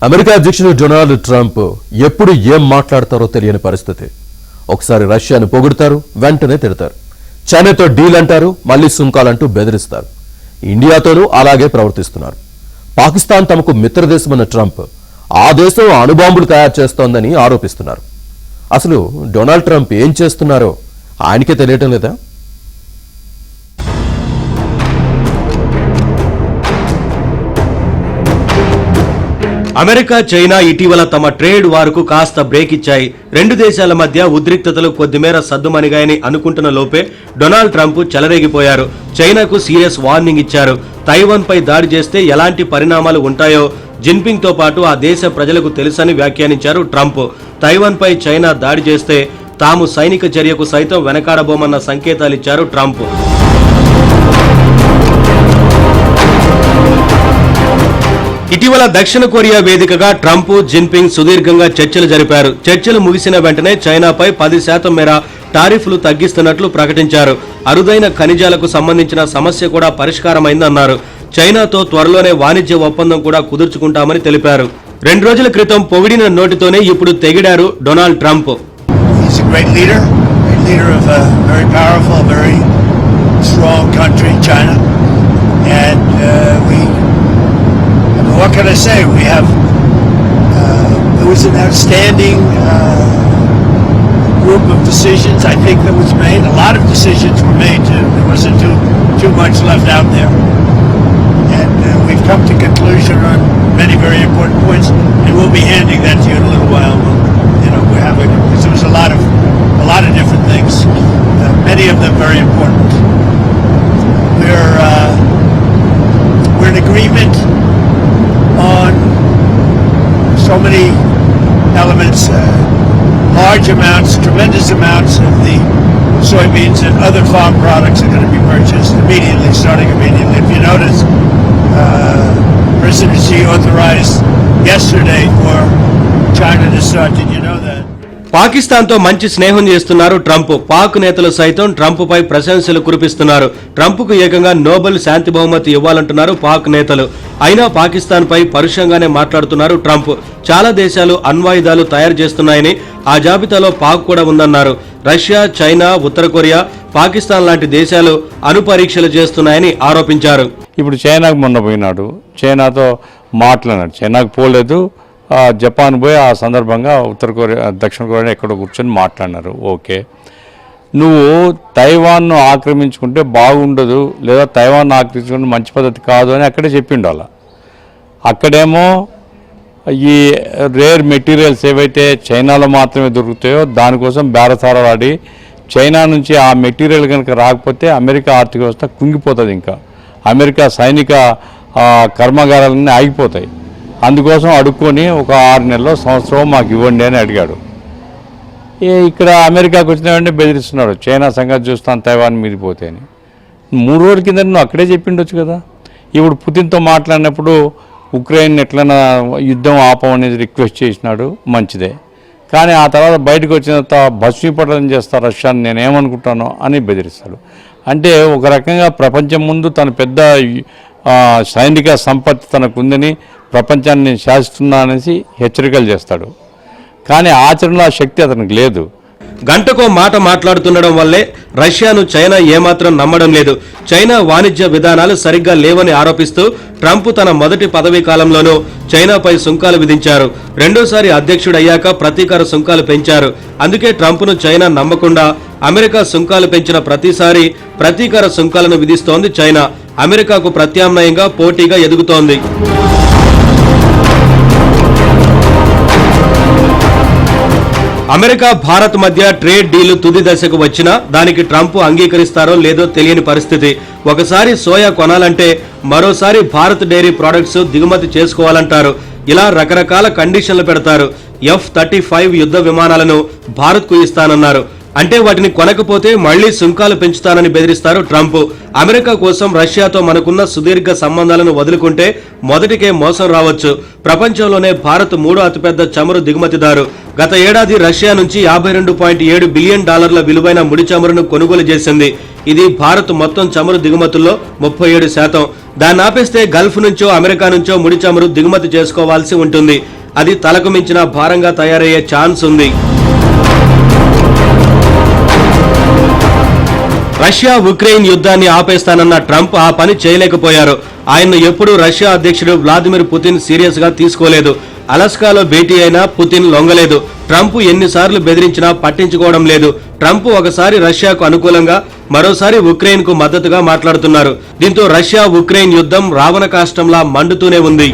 America అధ్యక్షుడు Donald Trump ఎప్పుడు ఏం మాట్లాడతారో తెలియని పరిస్థితి. ఒకసారి రష్యాను పొగుడుతారు, వెంటనే తిడతారు. చైనాతో డీల్ అంటారు, మళ్లీ సుంకాలంటూ బెదిరిస్తారు. ఇండియాతోనూ అలాగే ప్రవర్తిస్తున్నారు. పాకిస్తాన్ తమకు మిత్రదేశమన్న ట్రంప్ ఆ దేశం అణుబాంబులు తయారు చేస్తోందని ఆరోపిస్తున్నారు. అసలు డొనాల్డ్ ట్రంప్ ఏం చేస్తున్నారో ఆయనకే తెలియటం లేదా? అమెరికా, చైనా ఇటీవల తమ ట్రేడ్ వార్కు కాస్త బ్రేక్ ఇచ్చాయి. రెండు దేశాల మధ్య ఉద్రిక్తతలు కొద్దిమేర సద్దుమణిగాయని అనుకుంటున్న లోపే డొనాల్డ్ ట్రంప్ చెలరేగిపోయారు. చైనాకు సీరియస్ వార్నింగ్ ఇచ్చారు. తైవాన్ పై దాడి చేస్తే ఎలాంటి పరిణామాలు ఉంటాయో జిన్పింగ్ తో పాటు ఆ దేశ ప్రజలకు తెలుసని వ్యాఖ్యానించారు ట్రంప్. తైవాన్ పై చైనా దాడి చేస్తే తాము సైనిక చర్యకు సైతం వెనకాడబోమన్న సంకేతాలిచ్చారు ట్రంప్. ఇటీవల దక్షిణ కొరియా వేదికగా ట్రంప్, జిన్పింగ్ సుదీర్ఘంగా చర్చలు జరిపారు. చర్చలు ముగిసిన వెంటనే చైనాపై 10% మేర టారిఫ్లు తగ్గిస్తున్నట్లు ప్రకటించారు. అరుదైన ఖనిజాలకు సంబంధించిన సమస్య కూడా పరిష్కారమైందన్నారు. చైనాతో త్వరలోనే వాణిజ్య ఒప్పందం కూడా కుదుర్చుకుంటామని తెలిపారు. 2 రోజుల క్రితం పొగిడిన నోటితోనే ఇప్పుడు తెగిడారు Donald Trump. What can I say? We have it was an outstanding group of decisions I think that was made. A lot of decisions were made. There wasn't too much left out there, and we've come to conclusion on many very important points, and we'll be handing that to you in a little while. We're having because there was a lot of different things, many of them very important. We're in agreement on so many elements, large amounts, tremendous amounts of the soybeans and other farm products are going to be purchased immediately, starting immediately. If you notice, President Xi authorized yesterday for China to start. Did you know that? Pakistan తో మంచి స్నేహం చేస్తున్నారు Trump. Pak నేతలు సైతం Trump పై ప్రశంసలు కురిపిస్తున్నారు. Trump కు ఏకంగా Nobel శాంతి బహుమతి ఇవ్వాలంటున్నారు పాక్ నేతలు. అయినా పాకిస్తాన్ పై పరుషంగానే మాట్లాడుతున్నారు ట్రంప్. చాలా దేశాలు అణ్వాయుధాలు తయారు చేస్తున్నాయని, ఆ జాబితాలో పాక్ కూడా ఉందన్నారు. రష్యా, చైనా, ఉత్తర కొరియా, పాకిస్తాన్ లాంటి దేశాలు అణు పరీక్షలు చేస్తున్నాయని ఆరోపించారు. ఇప్పుడు చైనాకు మొన్న పోయినాడు, చైనాతో మాట్లాడినాడు. చైనాకు పోలేదు, జపాన్ పోయి ఆ సందర్భంగా ఉత్తర కొరియా, దక్షిణ కొరియా ఎక్కడో కూర్చొని మాట్లాడినారు. ఓకే, నువ్వు తైవాన్ను ఆక్రమించుకుంటే బాగుండదు, లేదా తైవాన్ను ఆక్రమించుకుంటే మంచి పద్ధతి కాదు అని అక్కడే చెప్పిండు. అలా అక్కడేమో ఈ రేర్ మెటీరియల్స్ ఏవైతే చైనాలో మాత్రమే దొరుకుతాయో దానికోసం బేరసారాడి చైనా నుంచి ఆ మెటీరియల్ కనుక రాకపోతే అమెరికా ఆర్థిక వ్యవస్థ కుంగిపోతుంది. ఇంకా అమెరికా సైనిక కర్మాగారాలన్నీ ఆగిపోతాయి. అందుకోసం అడుక్కొని ఒక 6 నెలలో సంవత్సరం మాకు ఇవ్వండి అని అడిగాడు. ఇక్కడ అమెరికాకు వచ్చిన వెంటనే బెదిరిస్తున్నాడు, చైనా సంగతి చూస్తాను తైవాన్ మీదిపోతే అని. 3 రోజుల కింద నువ్వు అక్కడే చెప్పిండొచ్చు కదా. ఇప్పుడు పుతిన్తో మాట్లాడినప్పుడు ఉక్రెయిన్ ఎట్లైనా యుద్ధం ఆపమనేది రిక్వెస్ట్ చేసినాడు, మంచిదే. కానీ ఆ తర్వాత బయటకు వచ్చిన తర్వాత భస్మీపటం చేస్తా రష్యాని నేనేమనుకుంటానో అని బెదిరిస్తాడు. అంటే ఒక రకంగా ప్రపంచం ముందు తన పెద్ద సైనిక సంపత్తి తనకుందని, ప్రపంచాన్ని శాసిస్తున్నా అనేసి హెచ్చరికలు చేస్తాడు. కానీ ఆచరణలో ఆ శక్తి అతనికి లేదు. గంటకో మాట మాట్లాడుతుండడం వల్లే రష్యాను చైనా ఏమాత్రం నమ్మడం లేదు. చైనా వాణిజ్య విధానాలు సరిగ్గా లేవని ఆరోపిస్తూ ట్రంప్ తన మొదటి పదవీ కాలంలోనూ చైనాపై సుంకాలు విధించారు. రెండోసారి అధ్యక్షుడయ్యాక ప్రతీకార సుంకాలు పెంచారు. అందుకే ట్రంప్ను చైనా నమ్మకుండా అమెరికా సుంకాలు పెంచిన ప్రతిసారి ప్రతీకార సుంకాలను విధిస్తోంది చైనా. అమెరికాకు ప్రత్యామ్నాయంగా పోటీగా ఎదుగుతోంది. అమెరికా, భారత్ మధ్య ట్రేడ్ డీల్ తుది దశకు వచ్చినా దానికి ట్రంప్ అంగీకరిస్తారో లేదో తెలియని పరిస్థితి. ఒకసారి సోయా కొనాలంటే మరోసారి భారత్ డైరీ ప్రొడక్ట్స్ దిగుమతి చేసుకోవాలంటారు. ఇలా రకరకాల కండిషన్లు పెడతారు. F-35 యుద్ధ విమానాలను భారత్కు ఇస్తానన్నారు. అంటే వాటిని కొనకపోతే మళ్లీ సుంకాలు పెంచుతానని బెదిరిస్తారు ట్రంప్. అమెరికా కోసం రష్యాతో మనకున్న సుదీర్ఘ సంబంధాలను వదులుకుంటే మొదటికే మోసం రావచ్చు. ప్రపంచంలోనే భారత్ 3వ అతిపెద్ద చమురు దిగుమతిదారు. గత ఏడాది రష్యా నుంచి $52.7 బిలియన్ విలువైన ముడి చమురును కొనుగోలు చేసింది. ఇది భారత్ మొత్తం చమురు దిగుమతుల్లో 37%. దాన్ని ఆపేస్తే గల్ఫ్ నుంచో అమెరికా నుంచో ముడి చమురు దిగుమతి చేసుకోవాల్సి ఉంటుంది. అది తలకు మించిన భారంగా తయారయ్యే ఛాన్స్ ఉంది. రష్యా ఉక్రెయిన్ యుద్ధాన్ని ఆపేస్తానన్న ట్రంప్ ఆ పని చేయలేకపోయారు. ఆయన్ను ఎప్పుడూ రష్యా అధ్యక్షుడు వ్లాదిమిర్ పుతిన్ సీరియస్ గా తీసుకోలేదు. అలస్కాలో భేటీ అయినా పుతిన్ లొంగలేదు. ట్రంప్ ఎన్నిసార్లు బెదిరించినా పట్టించుకోవడం లేదు. ట్రంప్ ఒకసారి రష్యాకు అనుకూలంగా, మరోసారి ఉక్రెయిన్ కు మద్దతుగా మాట్లాడుతున్నారు. దీంతో రష్యా ఉక్రెయిన్ యుద్ధం రావణ కాష్టంలా మండుతూనే ఉంది.